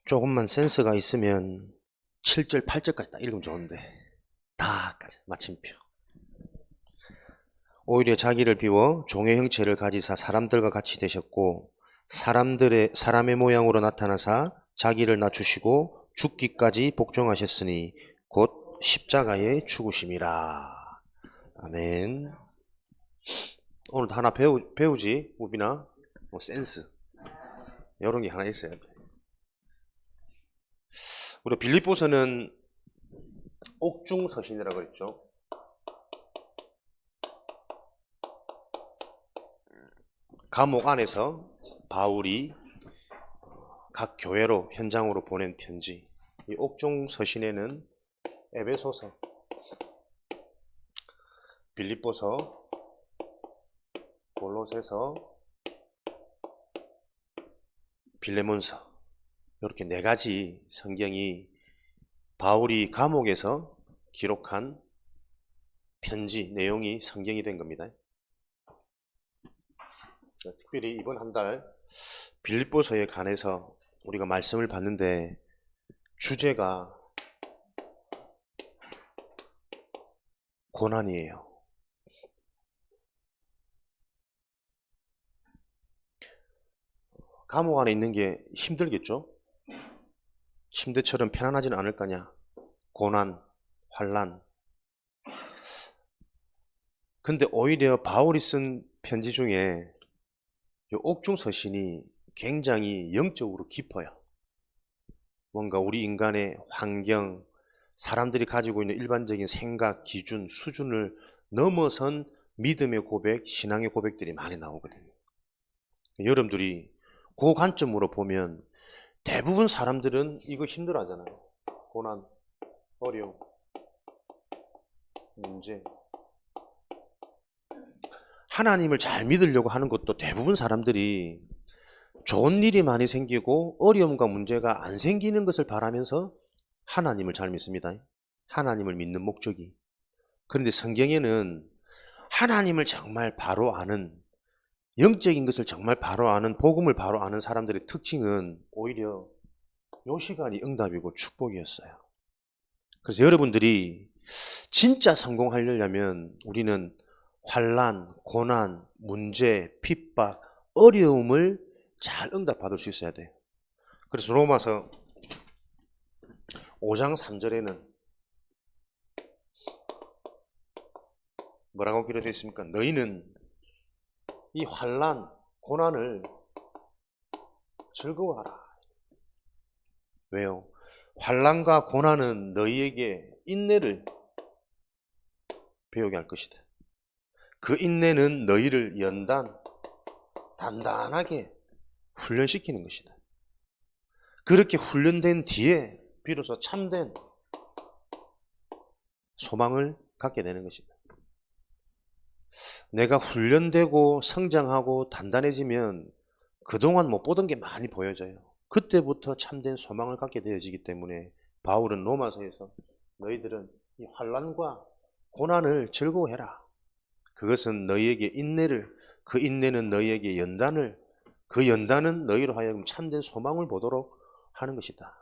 조금만 센스가 있으면 7절, 8절까지 딱 읽으면 좋은데 다까지 마침표. 오히려 자기를 비워 종의 형체를 가지사 사람들과 같이 되셨고 사람의 모양으로 나타나사 자기를 낮추시고 죽기까지 복종하셨으니 곧 십자가의 죽으심이라. 아멘. 오늘도 하나 배우지 우빈아? 센스 이런 게 하나 있어야 돼. 우리 빌립보서는 옥중서신이라고 했죠. 감옥 안에서 바울이 각 교회로 현장으로 보낸 편지. 이 옥중서신에는 에베소서, 빌립보서, 골로새서, 빌레몬서 이렇게 네 가지 성경이 바울이 감옥에서 기록한 편지 내용이 성경이 된 겁니다. 특별히 이번 한 달 빌립보서에 관해서 우리가 말씀을 봤는데 주제가 고난이에요. 감옥 안에 있는 게 힘들겠죠? 침대처럼 편안하지는 않을 거냐? 고난, 환난. 근데 오히려 바울이 쓴 편지 중에 이 옥중서신이 굉장히 영적으로 깊어요. 뭔가 우리 인간의 환경, 사람들이 가지고 있는 일반적인 생각, 기준, 수준을 넘어선 믿음의 고백, 신앙의 고백들이 많이 나오거든요. 여러분들이 그 관점으로 보면 대부분 사람들은 이거 힘들어 하잖아요. 고난, 어려움, 문제. 하나님을 잘 믿으려고 하는 것도 대부분 사람들이 좋은 일이 많이 생기고 어려움과 문제가 안 생기는 것을 바라면서 하나님을 잘 믿습니다. 하나님을 믿는 목적이. 그런데 성경에는 하나님을 정말 바로 아는, 영적인 것을 정말 바로 아는, 복음을 바로 아는 사람들의 특징은 오히려 이 시간이 응답이고 축복이었어요. 그래서 여러분들이 진짜 성공하려면 우리는 환난, 고난, 문제, 핍박, 어려움을 잘 응답받을 수 있어야 돼요. 그래서 로마서 5장 3절에는 뭐라고 기록되어 있습니까? 너희는 이 환난, 고난을 즐거워하라. 왜요? 환난과 고난은 너희에게 인내를 배우게 할 것이다. 그 인내는 너희를 단단하게 훈련시키는 것이다. 그렇게 훈련된 뒤에 비로소 참된 소망을 갖게 되는 것이다. 내가 훈련되고 성장하고 단단해지면 그동안 못 보던 게 많이 보여져요. 그때부터 참된 소망을 갖게 되어지기 때문에 바울은 로마서에서 너희들은 이 환난과 고난을 즐거워해라. 그것은 너희에게 인내를, 그 인내는 너희에게 연단을, 그 연단은 너희로 하여금 참된 소망을 보도록 하는 것이다.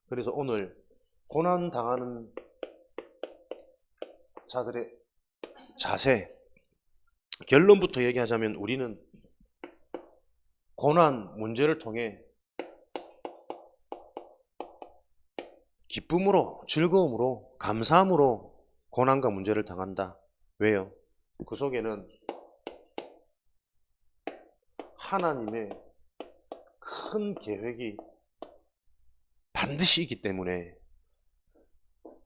그래서 오늘 고난 당하는 자들의 자세, 결론부터 얘기하자면 우리는 고난, 문제를 통해 기쁨으로, 즐거움으로, 감사함으로 고난과 문제를 당한다. 왜요? 그 속에는 하나님의 큰 계획이 반드시 있기 때문에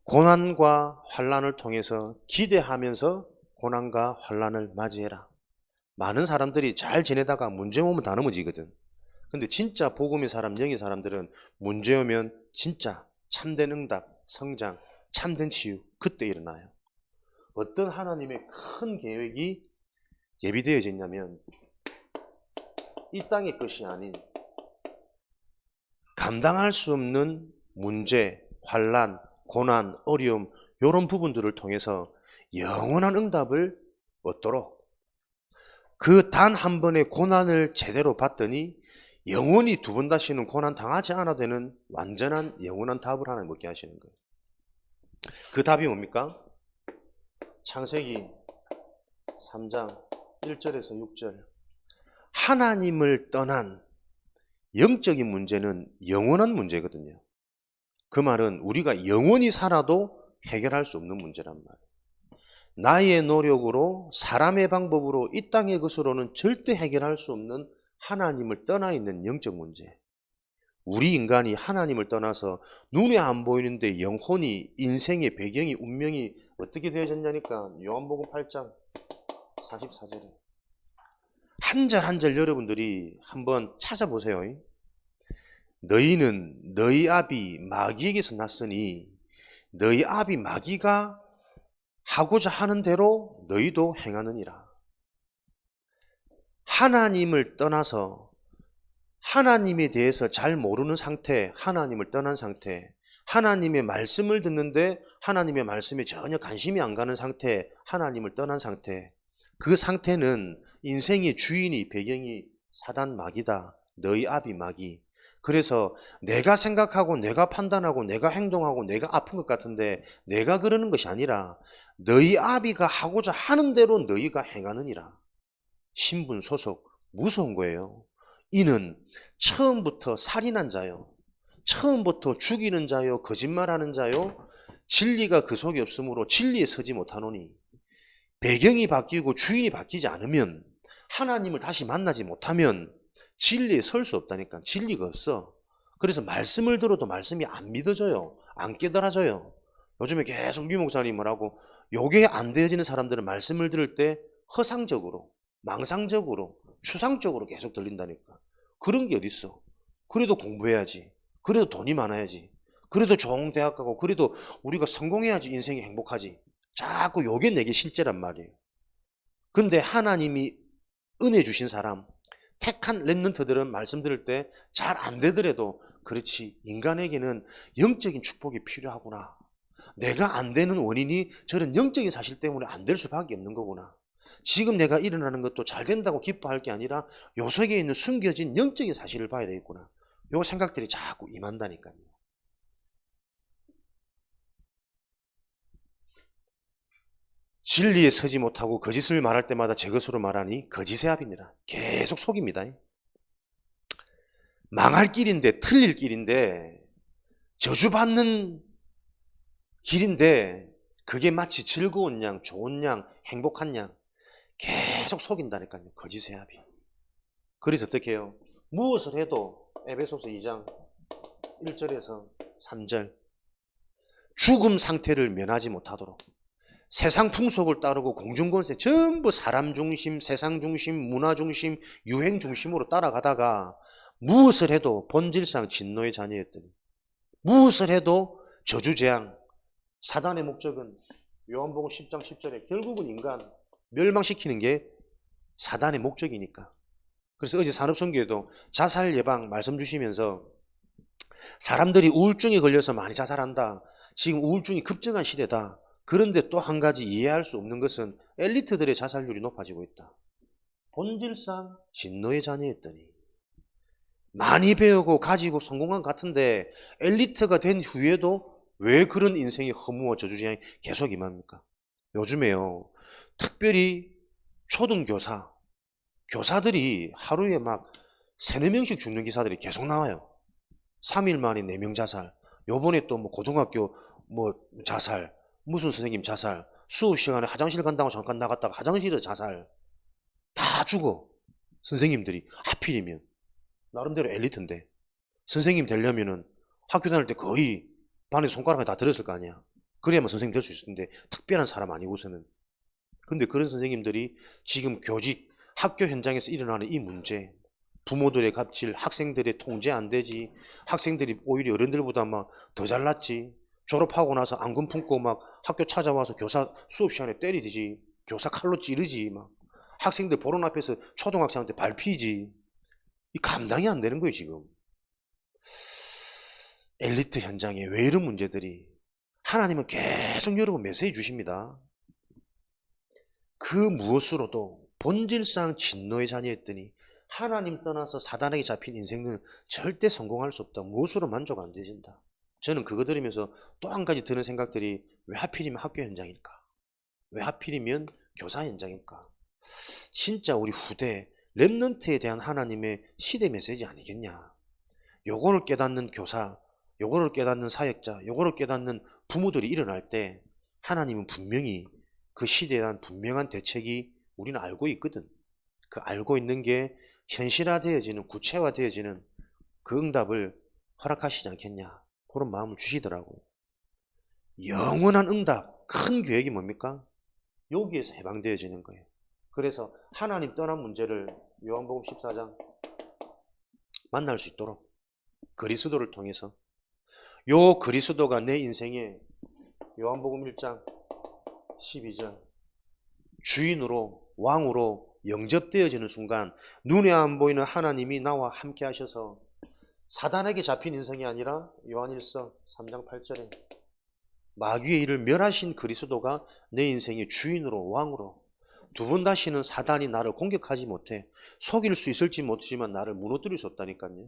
고난과 환난을 통해서 기대하면서 고난과 환난을 맞이해라. 많은 사람들이 잘 지내다가 문제 오면 다 넘어지거든. 근데 진짜 복음의 사람, 영의 사람들은 문제 오면 진짜 참된 응답, 성장, 참된 치유 그때 일어나요. 어떤 하나님의 큰 계획이 예비되어져 있냐면 이 땅의 것이 아닌 감당할 수 없는 문제, 환난, 고난, 어려움 이런 부분들을 통해서 영원한 응답을 얻도록 그 단 한 번의 고난을 제대로 받더니 영원히 두 번 다시는 고난 당하지 않아도 되는 완전한 영원한 답을 하나 먹게 하시는 거예요. 그 답이 뭡니까? 창세기 3장 1절에서 6절. 하나님을 떠난 영적인 문제는 영원한 문제거든요. 그 말은 우리가 영원히 살아도 해결할 수 없는 문제란 말이에요. 나의 노력으로 사람의 방법으로 이 땅의 것으로는 절대 해결할 수 없는 하나님을 떠나 있는 영적 문제. 우리 인간이 하나님을 떠나서 눈에 안 보이는데 영혼이, 인생의 배경이, 운명이 어떻게 되어졌냐니까 요한복음 8장 44절에 한 절 한 절 여러분들이 한번 찾아보세요. 너희는 너희 아비 마귀에게서 났으니 너희 아비 마귀가 하고자 하는 대로 너희도 행하느니라. 하나님을 떠나서 하나님에 대해서 잘 모르는 상태, 하나님을 떠난 상태, 하나님의 말씀을 듣는데 하나님의 말씀에 전혀 관심이 안 가는 상태, 하나님을 떠난 상태. 그 상태는 인생의 주인이, 배경이 사단 마귀다. 너희 아비 마귀. 그래서 내가 생각하고 내가 판단하고 내가 행동하고 내가 아픈 것 같은데 내가 그러는 것이 아니라 너희 아비가 하고자 하는 대로 너희가 행하느니라. 신분 소속 무서운 거예요. 이는 처음부터 살인한 자요, 처음부터 죽이는 자요, 거짓말하는 자요, 진리가 그 속에 없으므로 진리에 서지 못하노니. 배경이 바뀌고 주인이 바뀌지 않으면, 하나님을 다시 만나지 못하면 진리에 설 수 없다니까. 진리가 없어. 그래서 말씀을 들어도 말씀이 안 믿어져요. 안 깨달아져요. 요즘에 계속 유 목사님을 하고 요게 안 되어지는 사람들은 말씀을 들을 때 허상적으로, 망상적으로, 추상적으로 계속 들린다니까. 그런 게 어딨어. 그래도 공부해야지. 그래도 돈이 많아야지. 그래도 좋은 대학 가고, 그래도 우리가 성공해야지 인생이 행복하지. 자꾸 요게 내게 실제란 말이에요. 근데 하나님이 은혜 주신 사람, 택한 렘넌트들은 말씀 들을 때 잘 안 되더라도 그렇지, 인간에게는 영적인 축복이 필요하구나. 내가 안 되는 원인이 저런 영적인 사실 때문에 안 될 수밖에 없는 거구나. 지금 내가 일어나는 것도 잘 된다고 기뻐할 게 아니라 요 속에 있는 숨겨진 영적인 사실을 봐야 되겠구나. 요 생각들이 자꾸 임한다니까요. 진리에 서지 못하고 거짓을 말할 때마다 제 것으로 말하니 거짓의 합이니라. 계속 속입니다. 망할 길인데, 틀릴 길인데, 저주받는 길인데 그게 마치 즐거운 양, 좋은 양, 행복한 양 계속 속인다니까요. 거짓의 합이. 그래서 어떻게 해요? 무엇을 해도 에베소서 2장 1절에서 3절 죽음 상태를 면하지 못하도록 세상 풍속을 따르고 공중권세 전부 사람 중심, 세상 중심, 문화 중심, 유행 중심으로 따라가다가 무엇을 해도 본질상 진노의 자녀였더니 무엇을 해도 저주재앙. 사단의 목적은 요한복음 10장 10절에 결국은 인간 멸망시키는 게 사단의 목적이니까. 그래서 어제 산업선교에도 자살 예방 말씀 주시면서 사람들이 우울증에 걸려서 많이 자살한다. 지금 우울증이 급증한 시대다. 그런데 또 한 가지 이해할 수 없는 것은 엘리트들의 자살률이 높아지고 있다. 본질상 진노의 자녀였더니 많이 배우고 가지고 성공한 것 같은데 엘리트가 된 후에도 왜 그런 인생이 허무와 저주재앙이 계속 임합니까? 요즘에요, 특별히 초등교사, 교사들이 하루에 막 3, 4명씩 죽는 기사들이 계속 나와요. 3일 만에 4명 자살, 요번에 또 뭐 고등학교 뭐 자살, 무슨 선생님 자살, 수업 시간에 화장실 간다고 잠깐 나갔다가 화장실에서 자살. 다 죽어. 선생님들이 하필이면 나름대로 엘리트인데 선생님 되려면은 학교 다닐 때 거의 반에 손가락에 다 들었을 거 아니야. 그래야만 선생님 될 수 있을 텐데 특별한 사람 아니고서는. 근데 그런 선생님들이 지금 교직, 학교 현장에서 일어나는 이 문제, 부모들의 갑질, 학생들의 통제 안 되지, 학생들이 오히려 어른들보다 막 더 잘났지, 졸업하고 나서 안군 품고 막 학교 찾아와서 교사 수업 시간에 때리지, 교사 칼로 찌르지, 막 학생들 보는 앞에서 초등학생한테 밟히지. 이 감당이 안 되는 거예요 지금. 엘리트 현장에 왜 이런 문제들이. 하나님은 계속 여러분 메시지 주십니다. 그 무엇으로도 본질상 진노의 자녀였더니 하나님 떠나서 사단에게 잡힌 인생은 절대 성공할 수 없다. 무엇으로 만족 안 되진다. 저는 그거 들으면서 또 한 가지 드는 생각들이 왜 하필이면 학교 현장일까? 왜 하필이면 교사 현장일까? 진짜 우리 후대 렘넌트에 대한 하나님의 시대 메시지 아니겠냐? 요거를 깨닫는 교사, 요거를 깨닫는 사역자, 요거를 깨닫는 부모들이 일어날 때 하나님은 분명히 그 시대에 대한 분명한 대책이 우리는 알고 있거든. 그 알고 있는 게 현실화되어지는, 구체화되어지는 그 응답을 허락하시지 않겠냐, 그런 마음을 주시더라고요. 영원한 응답, 큰 계획이 뭡니까? 여기에서 해방되어지는 거예요. 그래서 하나님 떠난 문제를 요한복음 14장 만날 수 있도록 그리스도를 통해서, 요 그리스도가 내 인생에 요한복음 1장 12절 주인으로, 왕으로 영접되어지는 순간 눈에 안 보이는 하나님이 나와 함께 하셔서 사단에게 잡힌 인생이 아니라 요한일서 3장 8절에 마귀의 일을 멸하신 그리스도가 내 인생의 주인으로, 왕으로, 두 번 다시는 사단이 나를 공격하지 못해. 속일 수 있을지 모르지만 나를 무너뜨릴 수 없다니까요.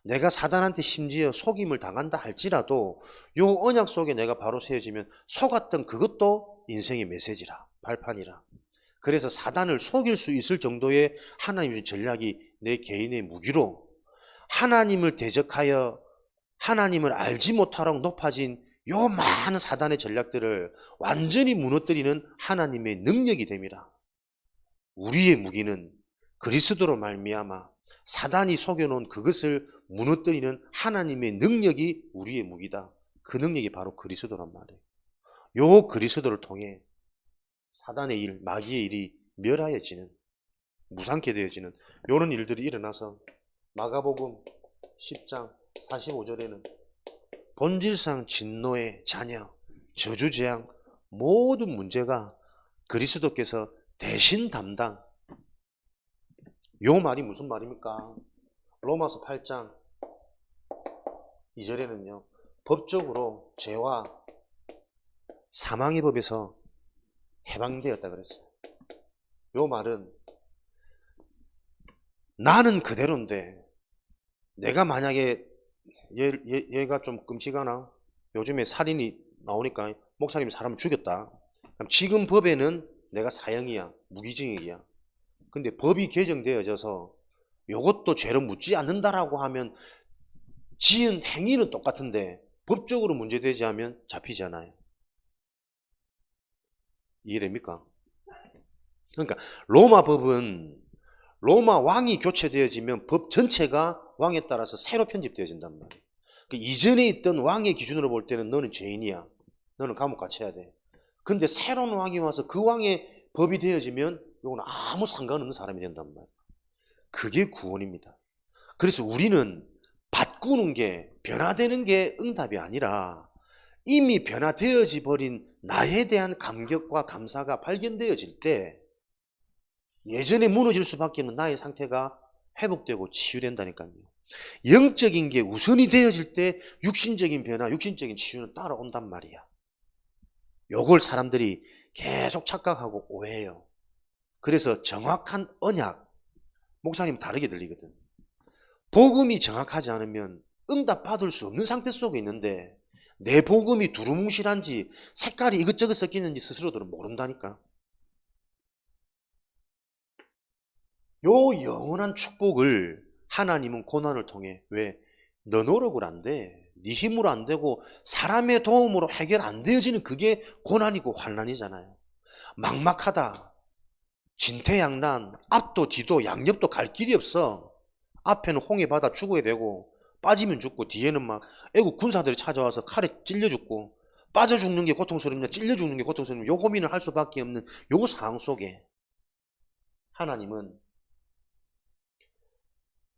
내가 사단한테 심지어 속임을 당한다 할지라도 요 언약 속에 내가 바로 세워지면 속았던 그것도 인생의 메시지라, 발판이라. 그래서 사단을 속일 수 있을 정도의 하나님의 전략이 내 개인의 무기로, 하나님을 대적하여 하나님을 알지 못하도록 높아진 요 많은 사단의 전략들을 완전히 무너뜨리는 하나님의 능력이 됨이라. 우리의 무기는 그리스도로 말미암아 사단이 속여놓은 그것을 무너뜨리는 하나님의 능력이 우리의 무기다. 그 능력이 바로 그리스도란 말이에요. 요 그리스도를 통해 사단의 일, 마귀의 일이 멸하여지는, 무상케 되어지는 이런 일들이 일어나서 마가복음 10장 45절에는 본질상 진노의 자녀, 저주재앙 모든 문제가 그리스도께서 대신 담당. 요 말이 무슨 말입니까? 로마서 8장 2절에는요 법적으로 죄와 사망의 법에서 해방되었다 그랬어요. 요 말은 나는 그대로인데 내가 만약에 얘가 좀 끔찍하나? 요즘에 살인이 나오니까 목사님이 사람을 죽였다. 그럼 지금 법에는 내가 사형이야, 무기징역이야. 근데 법이 개정되어져서 요것도 죄로 묻지 않는다라고 하면 지은 행위는 똑같은데 법적으로 문제되지 않으면 잡히잖아요. 이해됩니까? 그러니까 로마 법은 로마 왕이 교체되어지면 법 전체가 왕에 따라서 새로 편집되어진단 말이에요. 그 이전에 있던 왕의 기준으로 볼 때는 너는 죄인이야, 너는 감옥 갇혀야 돼. 근데 새로운 왕이 와서 그 왕의 법이 되어지면 이건 아무 상관없는 사람이 된단 말이에요. 그게 구원입니다. 그래서 우리는 바꾸는 게, 변화되는 게 응답이 아니라 이미 변화되어지 버린 나에 대한 감격과 감사가 발견되어질 때 예전에 무너질 수밖에 없는 나의 상태가 회복되고 치유된다니까요. 영적인 게 우선이 되어질 때 육신적인 변화, 육신적인 치유는 따라온단 말이야. 요걸 사람들이 계속 착각하고 오해해요. 그래서 정확한 언약, 목사님 다르게 들리거든. 복음이 정확하지 않으면 응답 받을 수 없는 상태 속에 있는데 내 복음이 두루뭉실한지 색깔이 이것저것 섞이는지 스스로도 모른다니까. 요 영원한 축복을 하나님은 고난을 통해, 왜? 너 노력을 안 돼. 네 힘으로 안 되고 사람의 도움으로 해결 안 되어지는 그게 고난이고 환난이잖아요. 막막하다, 진퇴양난, 앞도 뒤도 양옆도 갈 길이 없어. 앞에는 홍해 바다 죽어야 되고 빠지면 죽고 뒤에는 막 애국 군사들이 찾아와서 칼에 찔려 죽고, 빠져 죽는 게 고통스럽냐 찔려 죽는 게 고통스럽냐 요 고민을 할 수밖에 없는 요 상황 속에 하나님은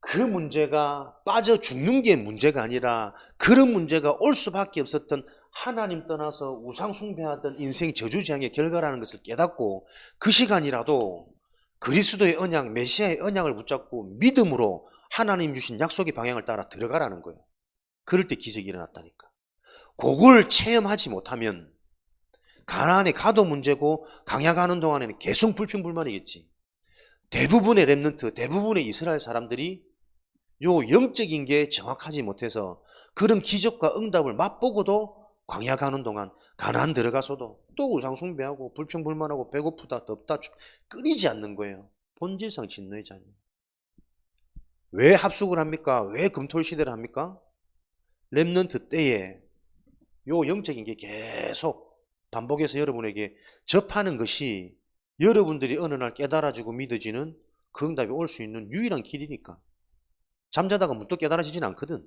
그 문제가 빠져 죽는 게 문제가 아니라 그런 문제가 올 수밖에 없었던, 하나님 떠나서 우상 숭배하던 인생 저주재앙의 결과라는 것을 깨닫고 그 시간이라도 그리스도의 언약, 메시아의 언약을 붙잡고 믿음으로 하나님 주신 약속의 방향을 따라 들어가라는 거예요. 그럴 때 기적이 일어났다니까. 그걸 체험하지 못하면 가나안에 가도 문제고 강야 가는 동안에는 계속 불평불만이겠지. 대부분의 렘넌트, 대부분의 이스라엘 사람들이 요 영적인 게 정확하지 못해서 그런 기적과 응답을 맛보고도 광야 가는 동안 가나안 들어가서도 또 우상 숭배하고 불평불만하고 배고프다 덥다 끊이지 않는 거예요. 본질상 진노의 자녀. 왜 합숙을 합니까? 왜 금토일 시대를 합니까? 렘넌트 때에 요 영적인 게 계속 반복해서 여러분에게 접하는 것이 여러분들이 어느 날 깨달아지고 믿어지는 그 응답이 올 수 있는 유일한 길이니까. 잠자다가 문득 깨달아지진 않거든.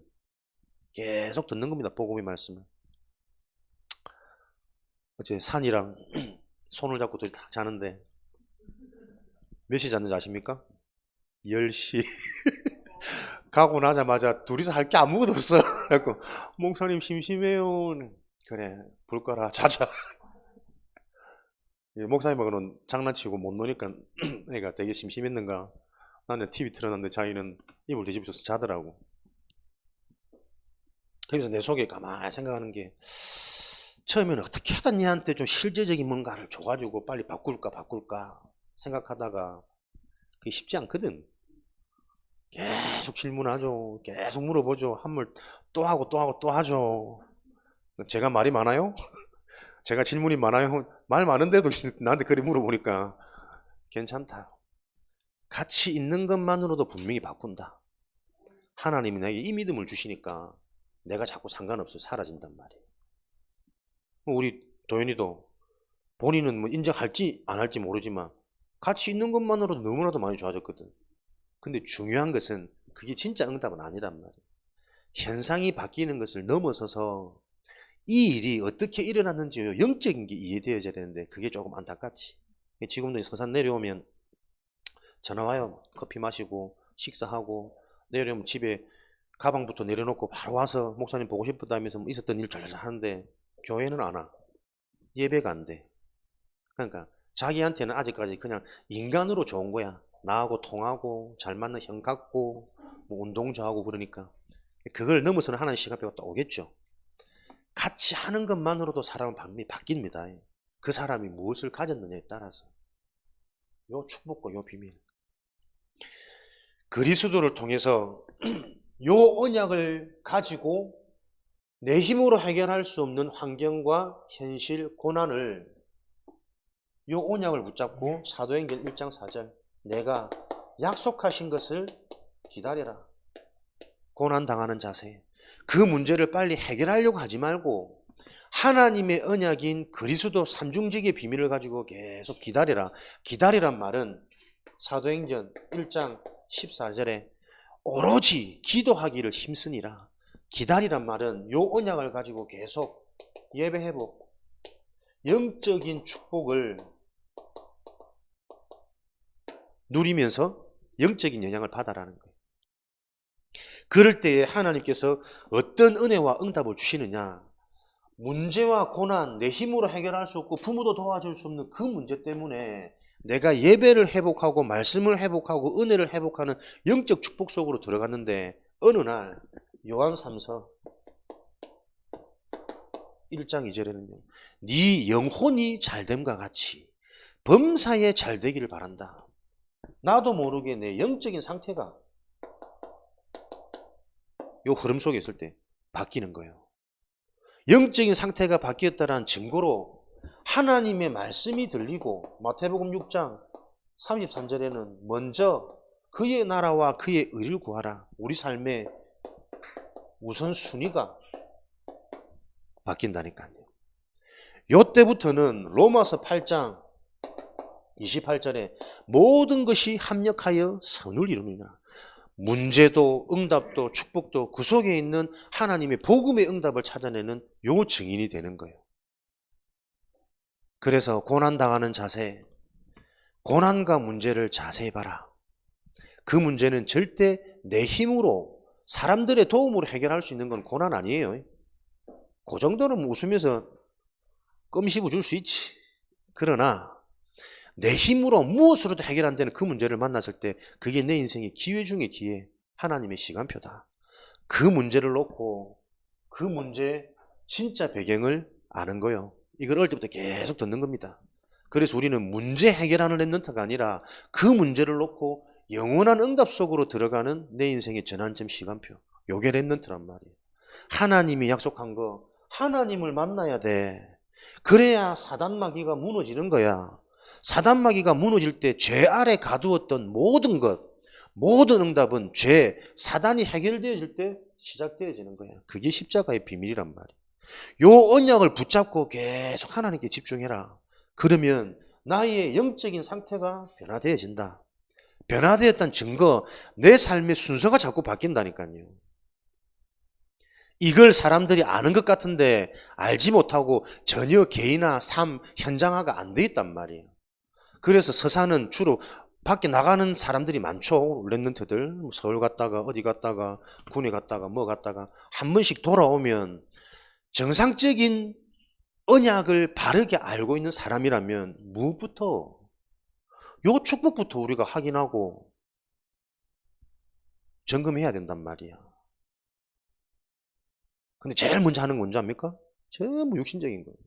계속 듣는 겁니다. 복음의 말씀을. 어제 산이랑 손을 잡고 둘이 딱 자는데 몇 시 잤는지 아십니까? 10시. 가고 나자마자 둘이서 할 게 아무것도 없어. 그래갖고 목사님 심심해요. 그래 불 꺼라 자자. 목사님하고는 장난치고 못 노니까 애가 되게 심심했는가. 나는 TV 틀어놨는데 자기는 이불 뒤집어서 자더라고. 그래서 내 속에 가만히 생각하는 게 처음에는 어떻게 하다 니한테 좀 실제적인 뭔가를 줘가지고 빨리 바꿀까 생각하다가 그게 쉽지 않거든. 계속 질문하죠. 계속 물어보죠. 한물 또 하고 또 하죠. 제가 말이 많아요? 제가 질문이 많아요? 말 많은데도 나한테 그리 물어보니까 괜찮다. 같이 있는 것만으로도 분명히 바꾼다. 하나님이 나에게 이 믿음을 주시니까 내가 자꾸 상관없어 사라진단 말이에요. 우리 도현이도 본인은 뭐 인정할지 안 할지 모르지만 같이 있는 것만으로도 너무나도 많이 좋아졌거든. 근데 중요한 것은 그게 진짜 응답은 아니란 말이에요. 현상이 바뀌는 것을 넘어서서 이 일이 어떻게 일어났는지 영적인 게 이해되어져야 되는데 그게 조금 안타깝지. 지금도 서산 내려오면 전화 와요. 커피 마시고 식사하고 내려오면 집에 가방부터 내려놓고 바로 와서 목사님 보고 싶다면서 뭐 있었던 일 잘잘 하는데 교회는 안 와. 예배가 안 돼. 그러니까 자기한테는 아직까지 그냥 인간으로 좋은 거야. 나하고 통하고 잘 맞는 형 같고 뭐 운동 좋아하고 그러니까 그걸 넘어서는 하나님 시간표가 또 오겠죠. 같이 하는 것만으로도 사람은 반면이 바뀝니다. 그 사람이 무엇을 가졌느냐에 따라서. 요 축복과 요 비밀. 그리스도를 통해서 요 언약을 가지고 내 힘으로 해결할 수 없는 환경과 현실, 고난을 요 언약을 붙잡고 사도행전 1장 4절 내가 약속하신 것을 기다려라. 고난당하는 자세. 그 문제를 빨리 해결하려고 하지 말고 하나님의 언약인 그리스도 삼중직의 비밀을 가지고 계속 기다려라. 기다리란 말은 사도행전 1장 14절에 오로지 기도하기를 힘쓰니라. 기다리란 말은 요 언약을 가지고 계속 예배 회복, 영적인 축복을 누리면서 영적인 영향을 받아라는 거예요. 그럴 때에 하나님께서 어떤 은혜와 응답을 주시느냐. 문제와 고난, 내 힘으로 해결할 수 없고 부모도 도와줄 수 없는 그 문제 때문에 내가 예배를 회복하고 말씀을 회복하고 은혜를 회복하는 영적 축복 속으로 들어갔는데 어느 날 요한 3서 1장 2절에는요. 네 영혼이 잘됨과 같이 범사에 잘되기를 바란다. 나도 모르게 내 영적인 상태가 요 흐름 속에 있을 때 바뀌는 거예요. 영적인 상태가 바뀌었다는 증거로 하나님의 말씀이 들리고 마태복음 6장 33절에는 먼저 그의 나라와 그의 의를 구하라. 우리 삶의 우선순위가 바뀐다니까요. 요때부터는 로마서 8장 28절에 모든 것이 합력하여 선을 이루느니라. 문제도 응답도 축복도 그 속에 있는 하나님의 복음의 응답을 찾아내는 요 증인이 되는 거예요. 그래서 고난당하는 자세, 고난과 문제를 자세히 봐라. 그 문제는 절대 내 힘으로 사람들의 도움으로 해결할 수 있는 건 고난 아니에요. 그 정도는 웃으면서 껌 씹어줄 수 있지. 그러나 내 힘으로 무엇으로도 해결 안 되는 그 문제를 만났을 때 그게 내 인생의 기회 중의 기회, 하나님의 시간표다. 그 문제를 놓고 그 문제의 진짜 배경을 아는 거예요. 이걸 어릴 때부터 계속 듣는 겁니다. 그래서 우리는 문제 해결하는 랩런트가 아니라 그 문제를 놓고 영원한 응답 속으로 들어가는 내 인생의 전환점 시간표. 요게 랩런트란 말이에요. 하나님이 약속한 거 하나님을 만나야 돼. 그래야 사단마귀가 무너지는 거야. 사단마귀가 무너질 때 죄 아래 가두었던 모든 것, 모든 응답은 죄, 사단이 해결되어질 때 시작되어지는 거야. 그게 십자가의 비밀이란 말이야. 요 언약을 붙잡고 계속 하나님께 집중해라. 그러면 나의 영적인 상태가 변화되어진다. 변화되었다는 증거, 내 삶의 순서가 자꾸 바뀐다니까요. 이걸 사람들이 아는 것 같은데 알지 못하고 전혀 개인화, 삶, 현장화가 안 돼 있단 말이에요. 그래서 서사는 주로 밖에 나가는 사람들이 많죠. 랩런트들 서울 갔다가 어디 갔다가 군에 갔다가 뭐 갔다가 한 번씩 돌아오면 정상적인 언약을 바르게 알고 있는 사람이라면 무엇부터 요 축복부터 우리가 확인하고 점검해야 된단 말이야. 근데 제일 먼저 하는 건 뭔지 압니까? 전부 육신적인 거예요.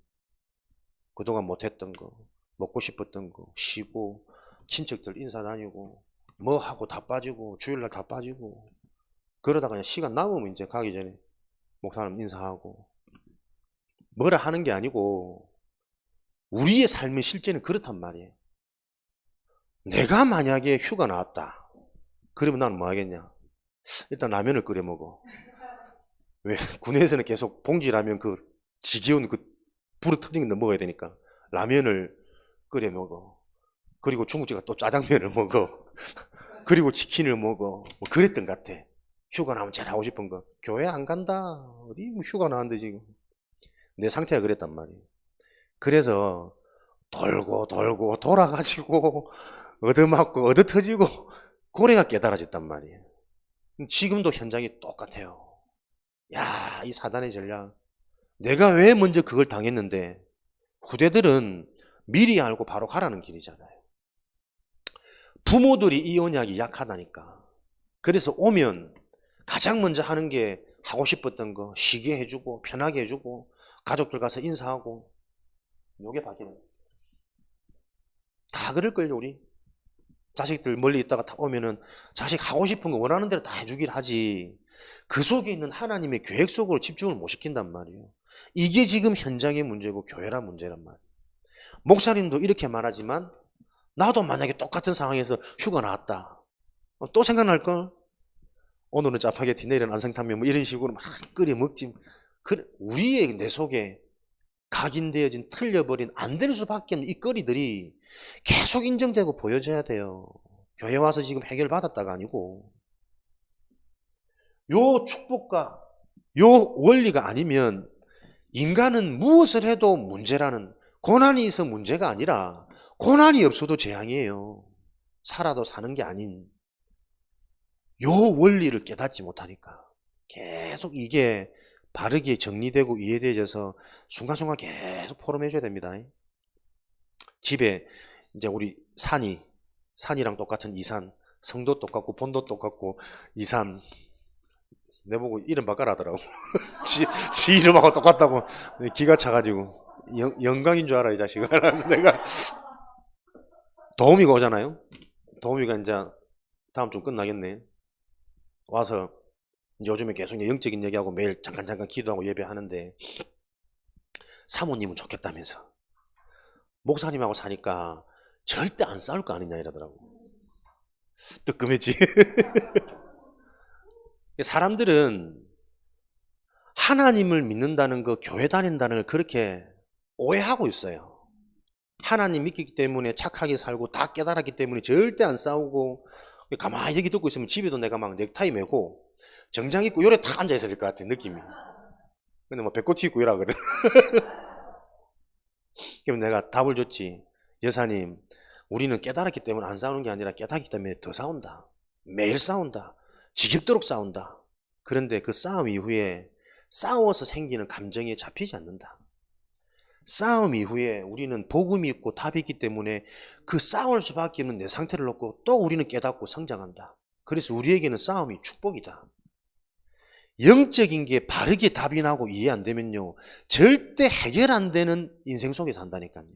그동안 못했던 거, 먹고 싶었던 거, 쉬고 친척들 인사 다니고 뭐 하고 다 빠지고 주일날 다 빠지고 그러다가 그냥 시간 남으면 이제 가기 전에 목사님 인사하고 뭐라 하는 게 아니고 우리의 삶의 실제는 그렇단 말이에요. 내가 만약에 휴가 나왔다. 그러면 나는 뭐 하겠냐? 일단 라면을 끓여 먹어. 왜? 군에서는 계속 봉지라면 그 지겨운 그 불을 터지는 거 먹어야 되니까 라면을 끓여 먹어. 그리고 중국집가 또 짜장면을 먹어. 그리고 치킨을 먹어. 뭐 그랬던 것 같아. 휴가 나오면 제일 하고 싶은 거. 교회 안 간다. 어디 뭐 휴가 나왔는데 지금. 내 상태가 그랬단 말이에요. 그래서 돌고 돌고 돌아가지고 얻어맞고 얻어터지고 고래가 깨달아졌단 말이에요. 지금도 현장이 똑같아요. 야, 이 사단의 전략. 내가 왜 먼저 그걸 당했는데 후대들은 미리 알고 바로 가라는 길이잖아요. 부모들이 이 언약이 약하다니까. 그래서 오면 가장 먼저 하는 게 하고 싶었던 거 쉬게 해주고 편하게 해주고 가족들 가서 인사하고 요게 바뀌는 다 그럴걸요. 우리 자식들 멀리 있다가 다 오면은 자식 하고 싶은 거 원하는 대로 다 해주길 하지 그 속에 있는 하나님의 계획 속으로 집중을 못 시킨단 말이에요. 이게 지금 현장의 문제고 교회란 문제란 말이에요. 목사님도 이렇게 말하지만 나도 만약에 똑같은 상황에서 휴가 나왔다. 또 생각날걸? 오늘은 짜파게티, 내일은 안성탕면 뭐 이런 식으로 막 끓여 먹지. 우리의 내 속에 각인되어진 틀려버린 안 될 수밖에 없는 이 거리들이 계속 인정되고 보여져야 돼요. 교회 와서 지금 해결받았다가 아니고 요 축복과 요 원리가 아니면 인간은 무엇을 해도 문제라는 고난이 있어 문제가 아니라 고난이 없어도 재앙이에요. 살아도 사는 게 아닌 요 원리를 깨닫지 못하니까 계속 이게 바르게 정리되고 이해되어져서 순간순간 계속 포럼해줘야 됩니다. 집에 이제 우리 산이랑 똑같은 이산, 성도 똑같고 본도 똑같고 이산 내보고 이름 바꿔라 하더라고. 지 이름하고 똑같다고 기가 차가지고 영광인 줄 알아 이 자식아. 그래서 내가 도우미가 오잖아요. 도우미가 이제 다음 주 끝나겠네. 와서 요즘에 계속 영적인 얘기하고 매일 잠깐 기도하고 예배하는데 사모님은 좋겠다면서 목사님하고 사니까 절대 안 싸울 거 아니냐 이러더라고. 뜨끔했지. 사람들은 하나님을 믿는다는 거, 교회 다닌다는 걸 그렇게 오해하고 있어요. 하나님 믿기 때문에 착하게 살고 다 깨달았기 때문에 절대 안 싸우고 가만히 얘기 듣고 있으면 집에도 내가 막 넥타이 메고 정장 입고 요래 탁 앉아 있어야 될 것 같아 느낌이. 근데 뭐 배꼽 튀고 이러거든. 그럼 내가 답을 줬지. 여사님, 우리는 깨달았기 때문에 안 싸우는 게 아니라 깨닫기 때문에 더 싸운다. 매일 싸운다. 지겹도록 싸운다. 그런데 그 싸움 이후에 싸워서 생기는 감정에 잡히지 않는다. 싸움 이후에 우리는 복음이 있고 답이 있기 때문에 그 싸울 수밖에 없는 내 상태를 놓고 또 우리는 깨닫고 성장한다. 그래서 우리에게는 싸움이 축복이다. 영적인 게 바르게 답이 나고 이해 안 되면요 절대 해결 안 되는 인생 속에 산다니까요.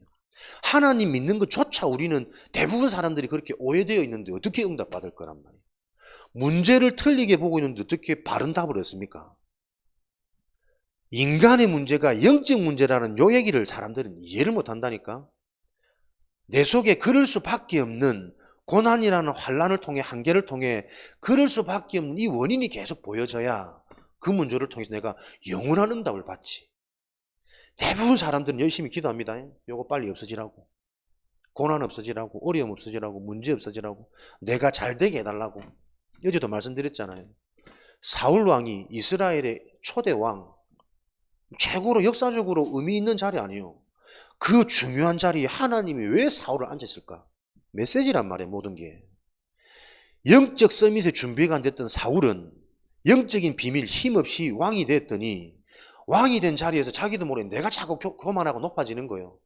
하나님 믿는 것조차 우리는 대부분 사람들이 그렇게 오해되어 있는데 어떻게 응답받을 거란 말이에요. 문제를 틀리게 보고 있는데 어떻게 바른 답을 얻습니까? 인간의 문제가 영적 문제라는 요 얘기를 사람들은 이해를 못한다니까. 내 속에 그럴 수밖에 없는 고난이라는 환난을 통해 한계를 통해 그럴 수밖에 없는 이 원인이 계속 보여져야 그 문제를 통해서 내가 영원한 응답을 받지. 대부분 사람들은 열심히 기도합니다. 요거 빨리 없어지라고. 고난 없어지라고. 어려움 없어지라고. 문제 없어지라고. 내가 잘 되게 해달라고. 어제도 말씀드렸잖아요. 사울 왕이 이스라엘의 초대 왕, 최고로 역사적으로 의미 있는 자리 아니에요. 그 중요한 자리에 하나님이 왜 사울을 앉혔을까? 메시지란 말이에요, 모든 게. 영적 서밋에 준비가 안 됐던 사울은 영적인 비밀 힘없이 왕이 됐더니 왕이 된 자리에서 자기도 모르게 내가 자꾸 교만하고 높아지는 거예요.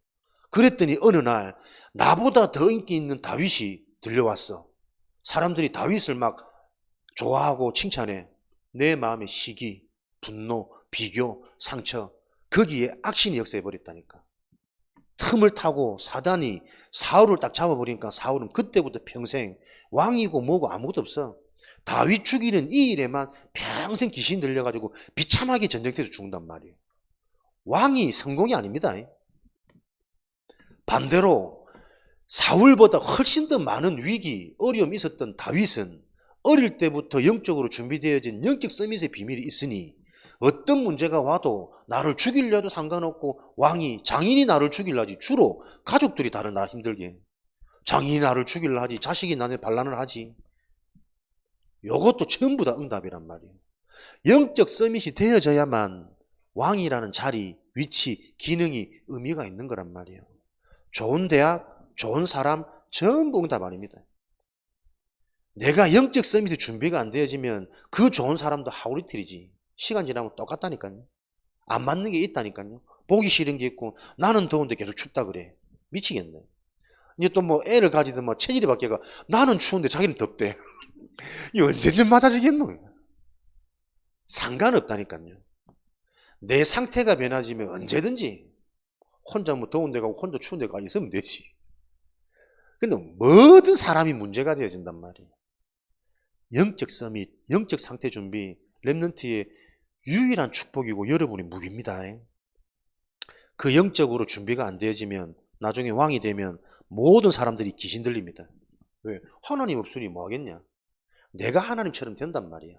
그랬더니 어느 날 나보다 더 인기 있는 다윗이 들려왔어. 사람들이 다윗을 막 좋아하고 칭찬해. 내 마음의 시기, 분노, 비교, 상처, 거기에 악신이 역사해버렸다니까. 틈을 타고 사단이 사울을 딱 잡아버리니까 사울은 그때부터 평생 왕이고 뭐고 아무것도 없어. 다윗 죽이는 이 일에만 평생 귀신 들려가지고 비참하게 전쟁터에서 죽는단 말이에요. 왕이 성공이 아닙니다. 반대로 사울보다 훨씬 더 많은 위기, 어려움이 있었던 다윗은 어릴 때부터 영적으로 준비되어진 영적 서밋의 비밀이 있으니 어떤 문제가 와도 나를 죽이려도 상관없고 왕이 장인이 나를 죽이려 하지. 주로 가족들이 다른 나를 힘들게. 장인이 나를 죽이려 하지. 자식이 나한테 반란을 하지. 이것도 전부 다 응답이란 말이에요. 영적 서밋이 되어져야만 왕이라는 자리, 위치, 기능이 의미가 있는 거란 말이에요. 좋은 대학, 좋은 사람 전부 응답 아닙니다. 내가 영적 서밋이 준비가 안 되어지면 그 좋은 사람도 하루이틀이지. 시간 지나면 똑같다니까요. 안 맞는 게 있다니까요. 보기 싫은 게 있고 나는 더운데 계속 춥다 그래. 미치겠네. 이제 또 뭐 애를 가지든 뭐 체질이 바뀌어가 나는 추운데 자기는 덥대. 이 언제쯤 맞아지겠노? 상관없다니까요. 내 상태가 변하지면 언제든지 혼자 뭐 더운 데 가고 혼자 추운 데 가 있으면 되지. 근데 모든 사람이 문제가 되어진단 말이에요. 영적 서밋, 영적 상태 준비, 렘넌트의 유일한 축복이고 여러분의 무기입니다. 그 영적으로 준비가 안 되어지면 나중에 왕이 되면 모든 사람들이 귀신 들립니다. 왜? 하나님 없으니 뭐 하겠냐? 내가 하나님처럼 된단 말이야.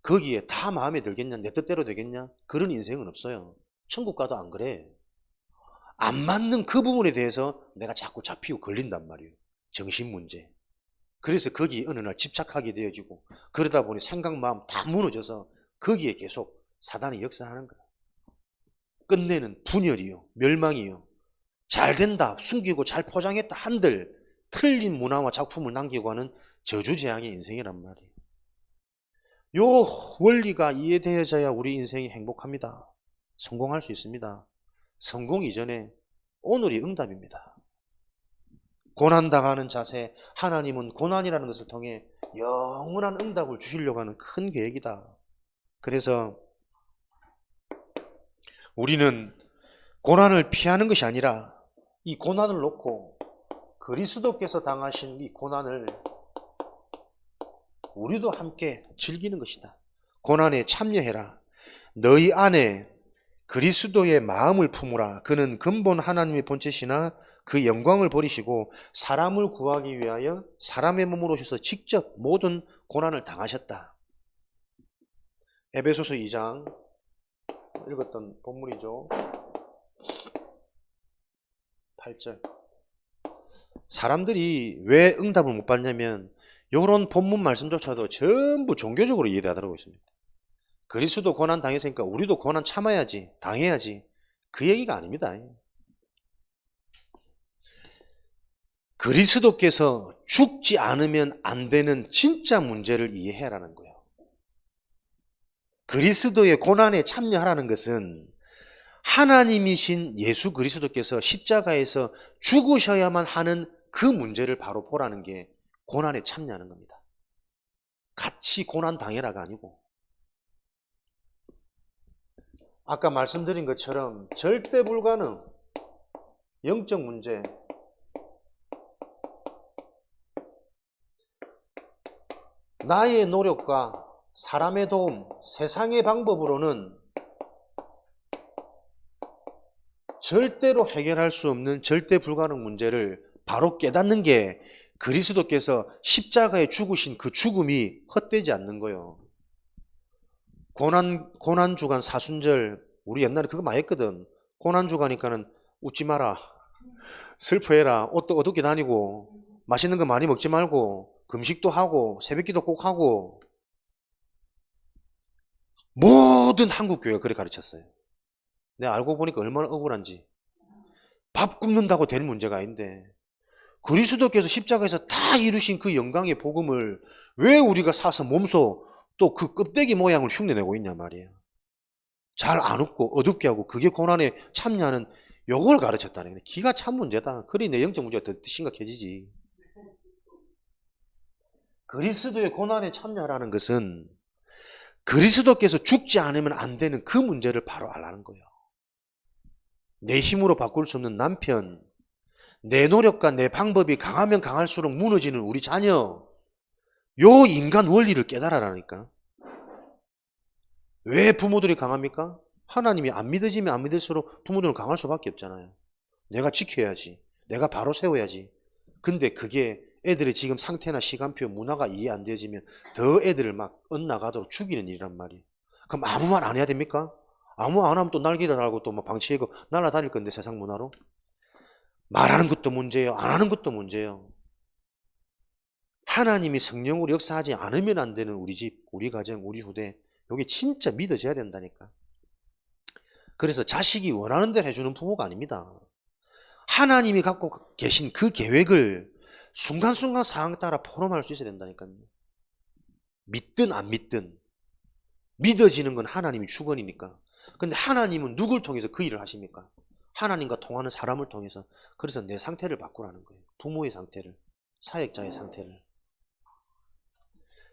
거기에 다 마음에 들겠냐? 내 뜻대로 되겠냐? 그런 인생은 없어요. 천국 가도 안 그래. 안 맞는 그 부분에 대해서 내가 자꾸 잡히고 걸린단 말이에요. 정신 문제. 그래서 거기에 어느 날 집착하게 되어지고 그러다 보니 생각 마음 다 무너져서 거기에 계속 사단이 역사하는 거야. 끝내는 분열이요, 멸망이요. 잘 된다, 숨기고 잘 포장했다 한들 틀린 문화와 작품을 남기고 하는 저주재앙의 인생이란 말이에요. 요 원리가 이해되어져야 우리 인생이 행복합니다. 성공할 수 있습니다. 성공 이전에 오늘이 응답입니다. 고난당하는 자세, 하나님은 고난이라는 것을 통해 영원한 응답을 주시려고 하는 큰 계획이다. 그래서 우리는 고난을 피하는 것이 아니라 이 고난을 놓고 그리스도께서 당하신 이 고난을 우리도 함께 즐기는 것이다. 고난에 참여해라. 너희 안에 그리스도의 마음을 품으라. 그는 근본 하나님의 본체시나 그 영광을 버리시고 사람을 구하기 위하여 사람의 몸으로 오셔서 직접 모든 고난을 당하셨다. 에베소서 2장 읽었던 본문이죠. 8절. 사람들이 왜 응답을 못 받냐면 이런 본문 말씀조차도 전부 종교적으로 이해하더라고 있습니다. 그리스도 고난 당했으니까 우리도 고난 참아야지, 당해야지. 그 얘기가 아닙니다. 그리스도께서 죽지 않으면 안 되는 진짜 문제를 이해하라는 거예요. 그리스도의 고난에 참여하라는 것은 하나님이신 예수 그리스도께서 십자가에서 죽으셔야만 하는 그 문제를 바로 보라는 게 고난에 참여하는 겁니다. 같이 고난 당해라가 아니고 아까 말씀드린 것처럼 절대 불가능 영적 문제. 나의 노력과 사람의 도움, 세상의 방법으로는 절대로 해결할 수 없는 절대 불가능 문제를 바로 깨닫는 게 그리스도께서 십자가에 죽으신 그 죽음이 헛되지 않는 거예요. 고난주간 사순절, 우리 옛날에 그거 많이 했거든. 고난주가니까는 웃지 마라, 슬퍼해라, 옷도 어둡게 다니고, 맛있는 거 많이 먹지 말고, 금식도 하고, 새벽기도 꼭 하고, 모든 한국교회가 그렇게 가르쳤어요. 내가 알고 보니까 얼마나 억울한지. 밥 굶는다고 될 문제가 아닌데, 그리스도께서 십자가에서 다 이루신 그 영광의 복음을 왜 우리가 사서 몸소 또 그 껍데기 모양을 흉내내고 있냐 말이에요. 잘 안 웃고 어둡게 하고 그게 고난에 참여하는 요걸 가르쳤다는 거예요. 기가 참 문제다. 그러니 내 영적 문제가 더 심각해지지. 그리스도의 고난에 참여하라는 것은 그리스도께서 죽지 않으면 안 되는 그 문제를 바로 알라는 거예요. 내 힘으로 바꿀 수 없는 남편, 내 노력과 내 방법이 강하면 강할수록 무너지는 우리 자녀, 요 인간 원리를 깨달아라니까. 왜 부모들이 강합니까? 하나님이 안 믿어지면 안 믿을수록 부모들은 강할 수밖에 없잖아요. 내가 지켜야지, 내가 바로 세워야지. 근데 그게 애들의 지금 상태나 시간표, 문화가 이해 안 되어지면 더 애들을 막 엇나가도록 죽이는 일이란 말이에요. 그럼 아무 말 안 해야 됩니까? 아무 말 안 하면 또 날개를 달고 또 막 방치하고 날아다닐 건데, 세상 문화로. 말하는 것도 문제예요. 안 하는 것도 문제예요. 하나님이 성령으로 역사하지 않으면 안 되는 우리 집, 우리 가정, 우리 후대, 이게 진짜 믿어져야 된다니까. 그래서 자식이 원하는 대로 해주는 부모가 아닙니다. 하나님이 갖고 계신 그 계획을 순간순간 상황 따라 포럼할 수 있어야 된다니까요. 믿든 안 믿든 믿어지는 건 하나님이 주권이니까. 근데 하나님은 누굴 통해서 그 일을 하십니까? 하나님과 통하는 사람을 통해서. 그래서 내 상태를 바꾸라는 거예요. 부모의 상태를, 사역자의 상태를.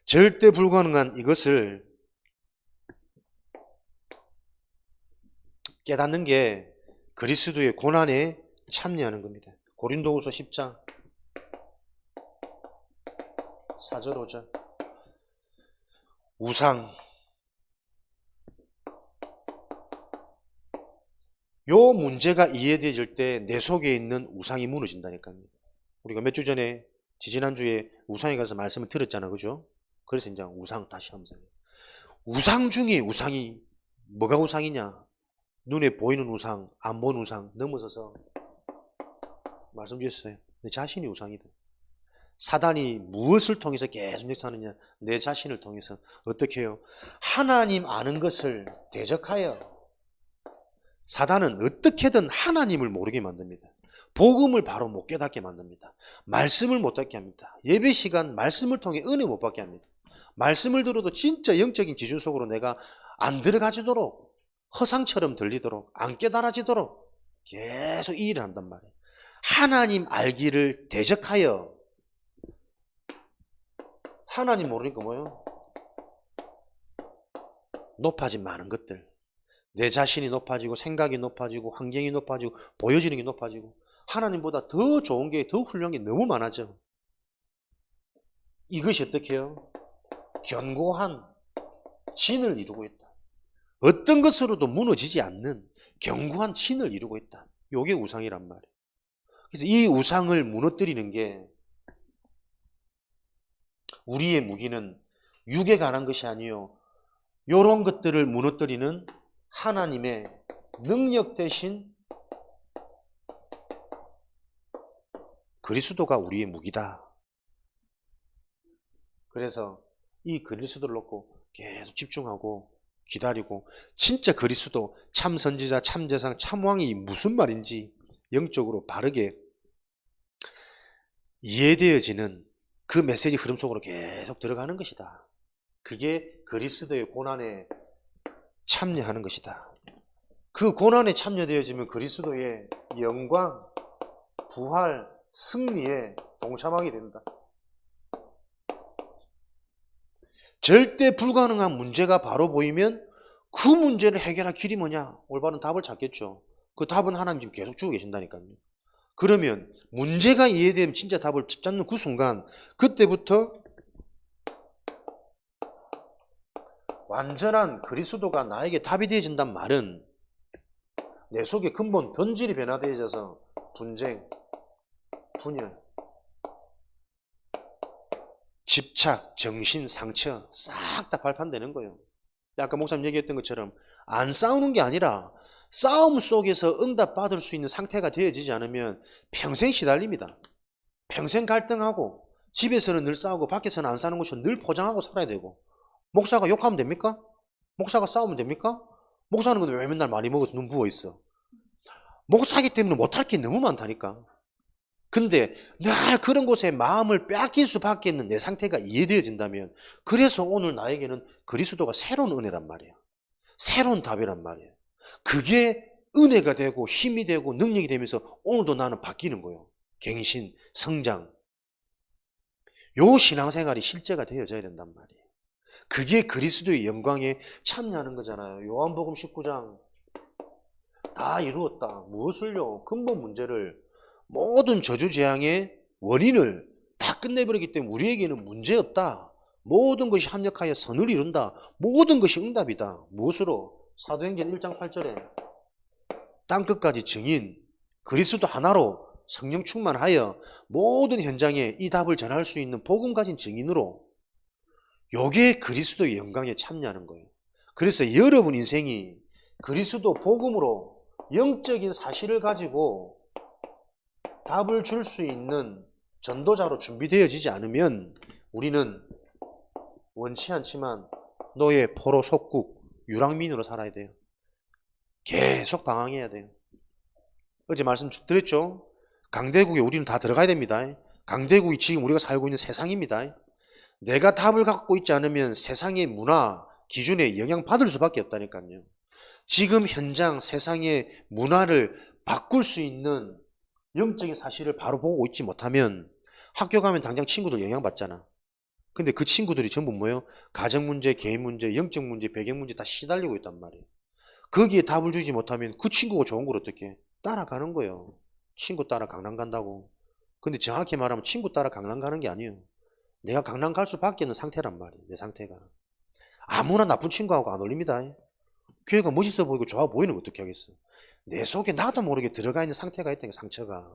절대 불가능한 이것을 깨닫는 게 그리스도의 고난에 참여하는 겁니다. 고린도후서 10장 4절 5절. 우상. 요 문제가 이해되어질 때 내 속에 있는 우상이 무너진다니까요. 우리가 몇 주 전에, 지지난주에 우상에 가서 말씀을 들었잖아, 그죠? 그래서 이제 우상 다시 하면서. 우상 중에 우상이, 뭐가 우상이냐? 눈에 보이는 우상, 안 보이는 우상 넘어서서 말씀드렸어요. 내 자신이 우상이다. 사단이 무엇을 통해서 계속 역사하느냐? 내 자신을 통해서. 어떻게 해요? 하나님 아는 것을 대적하여 사단은 어떻게든 하나님을 모르게 만듭니다. 복음을 바로 못 깨닫게 만듭니다. 말씀을 못 듣게 합니다. 예배 시간 말씀을 통해 은혜 못 받게 합니다. 말씀을 들어도 진짜 영적인 기준 속으로 내가 안 들어가지도록, 허상처럼 들리도록, 안 깨달아지도록 계속 이 일을 한단 말이에요. 하나님 알기를 대적하여. 하나님 모르니까 뭐예요? 높아진 많은 것들. 내 자신이 높아지고, 생각이 높아지고, 환경이 높아지고, 보여지는 게 높아지고, 하나님보다 더 좋은 게, 더 훌륭한 게 너무 많아져. 이것이 어떻게 해요? 견고한 진을 이루고 있다. 어떤 것으로도 무너지지 않는 견고한 진을 이루고 있다. 이게 우상이란 말이에요. 그래서 이 우상을 무너뜨리는 게, 우리의 무기는 육에 관한 것이 아니요, 이런 것들을 무너뜨리는 하나님의 능력 대신 그리스도가 우리의 무기다. 그래서 이 그리스도를 놓고 계속 집중하고 기다리고, 진짜 그리스도, 참 선지자, 참 제상, 참 왕이 무슨 말인지 영적으로 바르게 이해되어지는 그 메시지 흐름 속으로 계속 들어가는 것이다. 그게 그리스도의 고난에 참여하는 것이다. 그 고난에 참여되어지면 그리스도의 영광, 부활, 승리에 동참하게 된다. 절대 불가능한 문제가 바로 보이면 그 문제를 해결할 길이 뭐냐? 올바른 답을 찾겠죠. 그 답은 하나님 지금 계속 주고 계신다니까요. 그러면 문제가 이해되면 진짜 답을 찾는 그 순간, 그때부터 완전한 그리스도가 나에게 답이 되어진단 말은 내 속에 근본 본질이 변화되어져서 분쟁, 분열, 집착, 정신, 상처 싹 다 발판되는 거예요. 아까 목사님 얘기했던 것처럼 안 싸우는 게 아니라 싸움 속에서 응답받을 수 있는 상태가 되어지지 않으면 평생 시달립니다. 평생 갈등하고 집에서는 늘 싸우고 밖에서는 안 사는 것처럼 늘 포장하고 살아야 되고, 목사가 욕하면 됩니까? 목사가 싸우면 됩니까? 목사는 근데 왜 맨날 많이 먹어서 눈 부어있어? 목사기 때문에 못할 게 너무 많다니까. 근데 늘 그런 곳에 마음을 빼앗길 수밖에 없는 내 상태가 이해되어진다면, 그래서 오늘 나에게는 그리스도가 새로운 은혜란 말이에요. 새로운 답이란 말이에요. 그게 은혜가 되고 힘이 되고 능력이 되면서 오늘도 나는 바뀌는 거예요. 갱신, 성장. 요 신앙생활이 실제가 되어져야 된단 말이에요. 그게 그리스도의 영광에 참여하는 거잖아요. 요한복음 19장 다 이루었다. 무엇을요? 근본 문제를, 모든 저주재앙의 원인을 다 끝내버리기 때문에 우리에게는 문제없다. 모든 것이 합력하여 선을 이룬다. 모든 것이 응답이다. 무엇으로? 사도행전 1장 8절에 땅끝까지 증인, 그리스도 하나로 성령 충만하여 모든 현장에 이 답을 전할 수 있는 복음 가진 증인으로, 요게 그리스도의 영광에 참여하는 거예요. 그래서 여러분 인생이 그리스도 복음으로 영적인 사실을 가지고 답을 줄 수 있는 전도자로 준비되어지지 않으면 우리는 원치 않지만 노예, 포로, 속국, 유랑민으로 살아야 돼요. 계속 방황해야 돼요. 어제 말씀드렸죠? 강대국에 우리는 다 들어가야 됩니다. 강대국이 지금 우리가 살고 있는 세상입니다. 내가 답을 갖고 있지 않으면 세상의 문화, 기준에 영향받을 수밖에 없다니까요. 지금 현장 세상의 문화를 바꿀 수 있는 영적인 사실을 바로 보고 있지 못하면 학교 가면 당장 친구들 영향받잖아. 근데 그 친구들이 전부 뭐예요? 가정 문제, 개인 문제, 영적 문제, 배경 문제 다 시달리고 있단 말이에요. 거기에 답을 주지 못하면 그 친구가 좋은 걸 어떻게 따라가는 거예요. 친구 따라 강남 간다고. 근데 정확히 말하면 친구 따라 강남 가는 게 아니에요. 내가 강남 갈 수밖에 없는 상태란 말이에요. 내 상태가. 아무나 나쁜 친구하고 안 어울립니다. 교회가 멋있어 보이고 좋아 보이는 거 어떻게 하겠어. 내 속에 나도 모르게 들어가 있는 상태가 있다는 게, 상처가.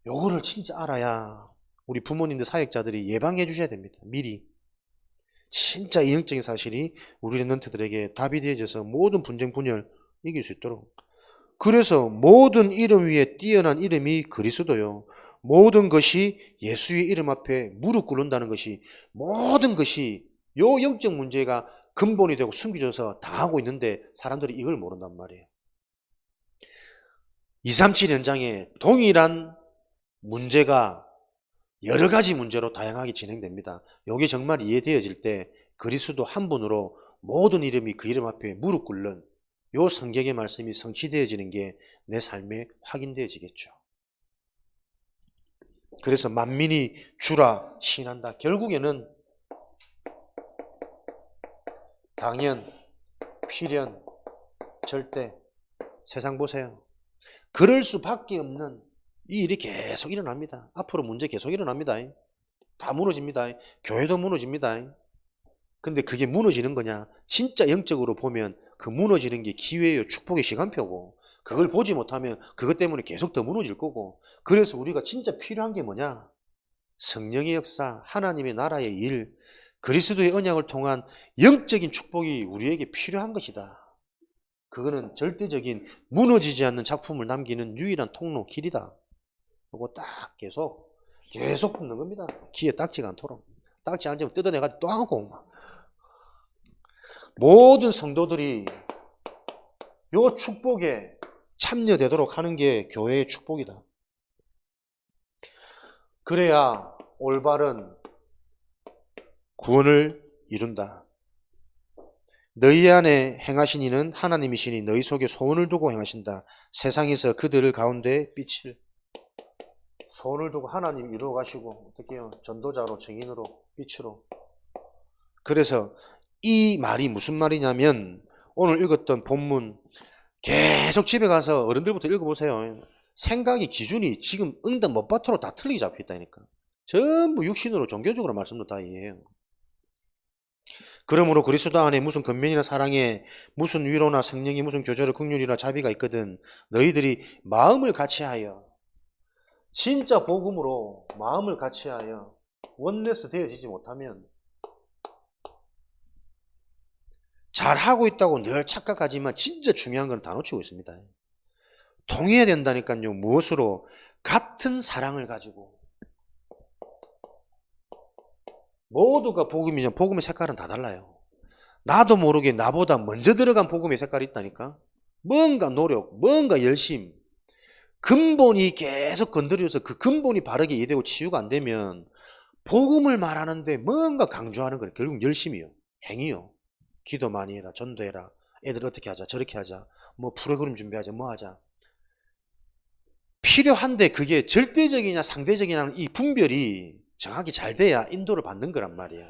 요거를 진짜 알아야 우리 부모님들, 사역자들이 예방해 주셔야 됩니다. 미리. 진짜 이 영적인 사실이 우리 랩런트들에게 답이 되어져서 모든 분쟁 분열 이길 수 있도록. 그래서 모든 이름 위에 뛰어난 이름이 그리스도요. 모든 것이 예수의 이름 앞에 무릎 꿇는다는 것이, 모든 것이 요 영적 문제가 근본이 되고 숨겨져서 당하고 있는데 사람들이 이걸 모른단 말이에요. 237 현장에 동일한 문제가 여러 가지 문제로 다양하게 진행됩니다. 이게 정말 이해되어질 때 그리스도 한 분으로 모든 이름이 그 이름 앞에 무릎 꿇는 요 성경의 말씀이 성취되어지는 게 내 삶에 확인되어지겠죠. 그래서 만민이 주라 시인한다. 결국에는 당연, 필연, 절대, 세상 보세요. 그럴 수밖에 없는 이 일이 계속 일어납니다. 앞으로 문제 계속 일어납니다. 다 무너집니다. 교회도 무너집니다. 근데 그게 무너지는 거냐? 진짜 영적으로 보면 그 무너지는 게 기회예요. 축복의 시간표고, 그걸 보지 못하면 그것 때문에 계속 더 무너질 거고. 그래서 우리가 진짜 필요한 게 뭐냐? 성령의 역사, 하나님의 나라의 일, 그리스도의 언약을 통한 영적인 축복이 우리에게 필요한 것이다. 그거는 절대적인 무너지지 않는 작품을 남기는 유일한 통로, 길이다. 그거 딱 계속 붙는 겁니다. 귀에 딱지가 않도록. 딱지 안 잡으면 뜯어내가지고 또 하고. 모든 성도들이 요 축복에 참여되도록 하는 게 교회의 축복이다. 그래야 올바른 구원을 이룬다. 너희 안에 행하신 이는 하나님이시니 너희 속에 소원을 두고 행하신다. 세상에서 그들 가운데 빛을. 소원을 두고 하나님 이루어 가시고, 어떻게 해요? 전도자로, 증인으로, 빛으로. 그래서 이 말이 무슨 말이냐면, 오늘 읽었던 본문 계속 집에 가서 어른들부터 읽어보세요. 생각의 기준이 지금 응답 못 받도록 다 틀리게 잡혀있다니까. 전부 육신으로 종교적으로 말씀도 다 이해해요. 그러므로 그리스도 안에 무슨 권면이나 사랑에 무슨 위로나 성령이 무슨 교제로 긍휼이나 자비가 있거든 너희들이 마음을 같이하여 진짜 복음으로 마음을 같이하여 원네스 되어지지 못하면 잘하고 있다고 늘 착각하지만 진짜 중요한 건 다 놓치고 있습니다. 통해야 된다니까요. 무엇으로? 같은 사랑을 가지고. 모두가 복음이면 복음의 색깔은 다 달라요. 나도 모르게 나보다 먼저 들어간 복음의 색깔이 있다니까. 뭔가 노력, 뭔가 열심, 근본이 계속 건드려서 그 근본이 바르게 이해되고 치유가 안 되면 복음을 말하는데 뭔가 강조하는 거예요. 결국 열심이요. 행위요. 기도 많이 해라, 전도해라, 애들 어떻게 하자, 저렇게 하자, 뭐 프로그램 준비하자, 뭐 하자. 필요한데 그게 절대적이냐 상대적이냐는 이 분별이 정확히 잘 돼야 인도를 받는 거란 말이야.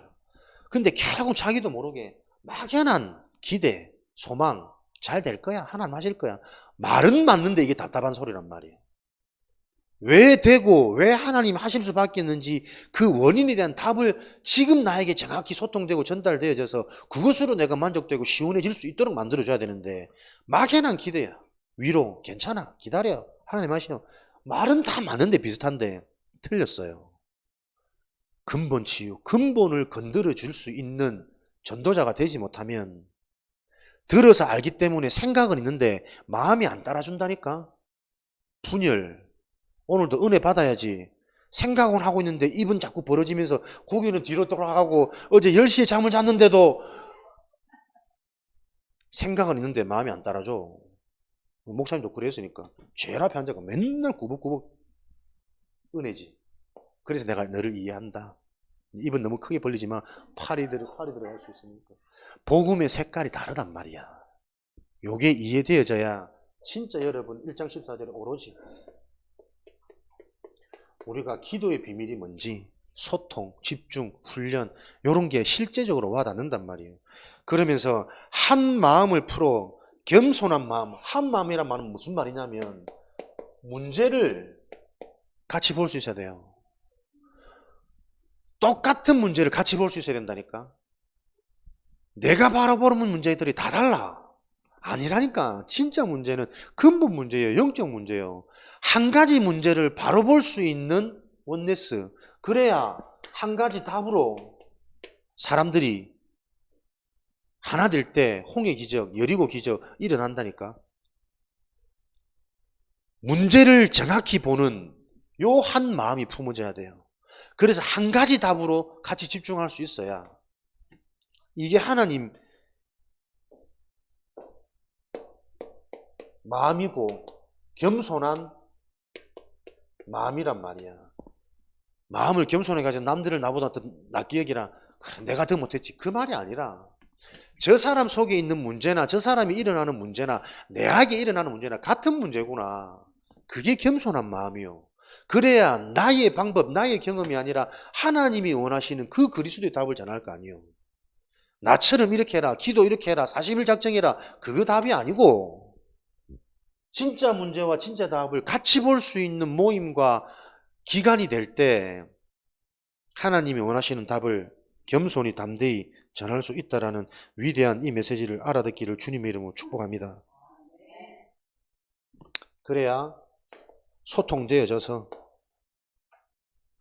근데 결국 자기도 모르게 막연한 기대, 소망, 잘 될 거야, 하나님 하실 거야. 말은 맞는데 이게 답답한 소리란 말이에요. 왜 되고 왜 하나님 하실 수밖에 없는지 그 원인에 대한 답을 지금 나에게 정확히 소통되고 전달되어져서 그것으로 내가 만족되고 시원해질 수 있도록 만들어줘야 되는데 막연한 기대야. 위로, 괜찮아, 기다려, 하나님 하시오. 말은 다 맞는데 비슷한데 틀렸어요. 근본 치유, 근본을 건드려 줄 수 있는 전도자가 되지 못하면 들어서 알기 때문에 생각은 있는데 마음이 안 따라준다니까. 분열. 오늘도 은혜 받아야지. 생각은 하고 있는데 입은 자꾸 벌어지면서 고개는 뒤로 돌아가고 어제 10시에 잠을 잤는데도 생각은 있는데 마음이 안 따라줘. 목사님도 그랬으니까 제일 앞에 앉아가 맨날 구벅구벅 은혜지. 그래서 내가 너를 이해한다. 입은 너무 크게 벌리지만 팔이 들어갈 수 있으니까. 복음의 색깔이 다르단 말이야. 요게 이해되어져야 진짜 여러분 1장 14절에 오로지 우리가 기도의 비밀이 뭔지 소통, 집중, 훈련 이런 게 실제적으로 와닿는단 말이에요. 그러면서 한 마음을 풀어 겸손한 마음, 한 마음이란 말은 무슨 말이냐면 문제를 같이 볼 수 있어야 돼요. 똑같은 문제를 같이 볼 수 있어야 된다니까. 내가 바라보는 문제들이 다 달라. 아니라니까. 진짜 문제는 근본 문제예요. 영적 문제예요. 한 가지 문제를 바로 볼 수 있는 원네스. 그래야 한 가지 답으로 사람들이 하나 될 때 홍해 기적, 여리고 기적 일어난다니까. 문제를 정확히 보는 요 한 마음이 품어져야 돼요. 그래서 한 가지 답으로 같이 집중할 수 있어야 이게 하나님 마음이고 겸손한 마음이란 말이야. 마음을 겸손해 가지고 남들을 나보다 더 낫게 여기라. 그래, 내가 더 못했지. 그 말이 아니라 저 사람 속에 있는 문제나 저 사람이 일어나는 문제나 내에게 일어나는 문제나 같은 문제구나. 그게 겸손한 마음이요. 그래야 나의 방법, 나의 경험이 아니라 하나님이 원하시는 그 그리스도의 답을 전할 거 아니에요. 나처럼 이렇게 해라, 기도 이렇게 해라, 40일 작정해라. 그거 답이 아니고 진짜 문제와 진짜 답을 같이 볼 수 있는 모임과 기간이 될 때 하나님이 원하시는 답을 겸손히 담대히 전할 수 있다라는 위대한 이 메시지를 알아듣기를 주님의 이름으로 축복합니다. 그래야 소통되어져서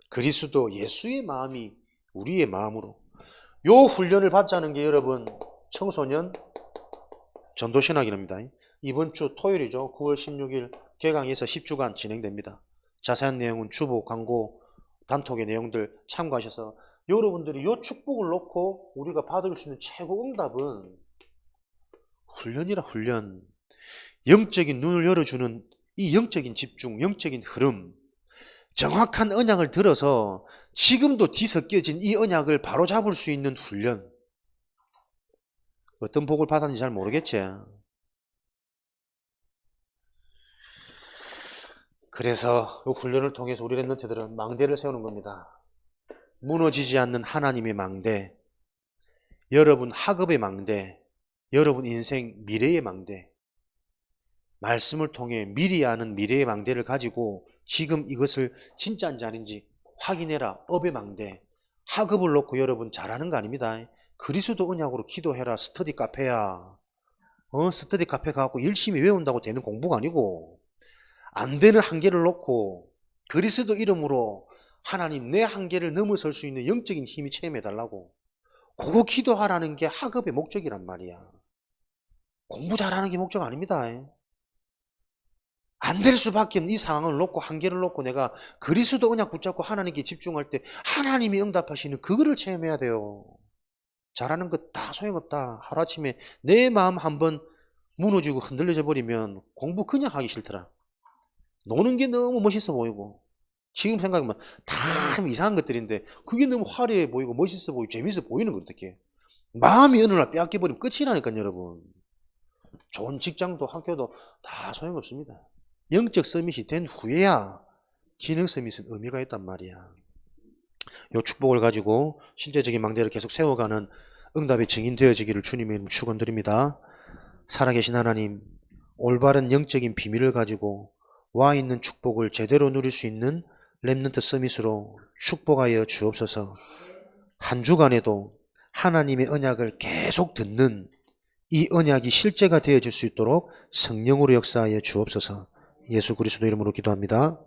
그리스도 예수의 마음이 우리의 마음으로 요 훈련을 받자는 게 여러분 청소년 전도신학이랍니다. 이번 주 토요일이죠. 9월 16일 개강에서 10주간 진행됩니다. 자세한 내용은 주보, 광고, 단톡의 내용들 참고하셔서 여러분들이 이 축복을 놓고 우리가 받을 수 있는 최고 응답은 훈련이라 훈련. 영적인 눈을 열어주는 이 영적인 집중, 영적인 흐름, 정확한 언약을 들어서 지금도 뒤섞여진 이 언약을 바로 잡을 수 있는 훈련. 어떤 복을 받았는지 잘 모르겠지. 그래서 이 훈련을 통해서 우리 랩런트들은 망대를 세우는 겁니다. 무너지지 않는 하나님의 망대, 여러분 학업의 망대, 여러분 인생 미래의 망대. 말씀을 통해 미리 아는 미래의 망대를 가지고 지금 이것을 진짜인지 아닌지 확인해라. 업의 망대. 학업을 놓고 여러분 잘하는 거 아닙니다. 그리스도 언약으로 기도해라. 스터디 카페야. 스터디 카페 가갖고 열심히 외운다고 되는 공부가 아니고, 안 되는 한계를 놓고 그리스도 이름으로 하나님 내 한계를 넘어설 수 있는 영적인 힘이 체험해달라고, 그거 기도하라는 게 학업의 목적이란 말이야. 공부 잘하는 게 목적 아닙니다. 안 될 수밖에 없는 이 상황을 놓고, 한계를 놓고 내가 그리스도 언약 붙잡고 하나님께 집중할 때 하나님이 응답하시는 그거를 체험해야 돼요. 잘하는 것 다 소용없다. 하루아침에 내 마음 한번 무너지고 흔들려져 버리면 공부 그냥 하기 싫더라. 노는 게 너무 멋있어 보이고, 지금 생각하면 다 이상한 것들인데 그게 너무 화려해 보이고 멋있어 보이고 재밌어 보이는 거 어떡해. 마음이 어느 날 빼앗겨버리면 끝이라니까 여러분. 좋은 직장도 학교도 다 소용없습니다. 영적 서밋이 된 후에야 기능 서밋은 의미가 있단 말이야. 이 축복을 가지고 실제적인 망대를 계속 세워가는 응답의 증인 되어지기를 주님의 이름으로 축원드립니다. 살아계신 하나님, 올바른 영적인 비밀을 가지고 와 있는 축복을 제대로 누릴 수 있는 렘넌트 서밋으로 축복하여 주옵소서. 한 주간에도 하나님의 언약을 계속 듣는 이 언약이 실제가 되어질 수 있도록 성령으로 역사하여 주옵소서. 예수 그리스도 이름으로 기도합니다.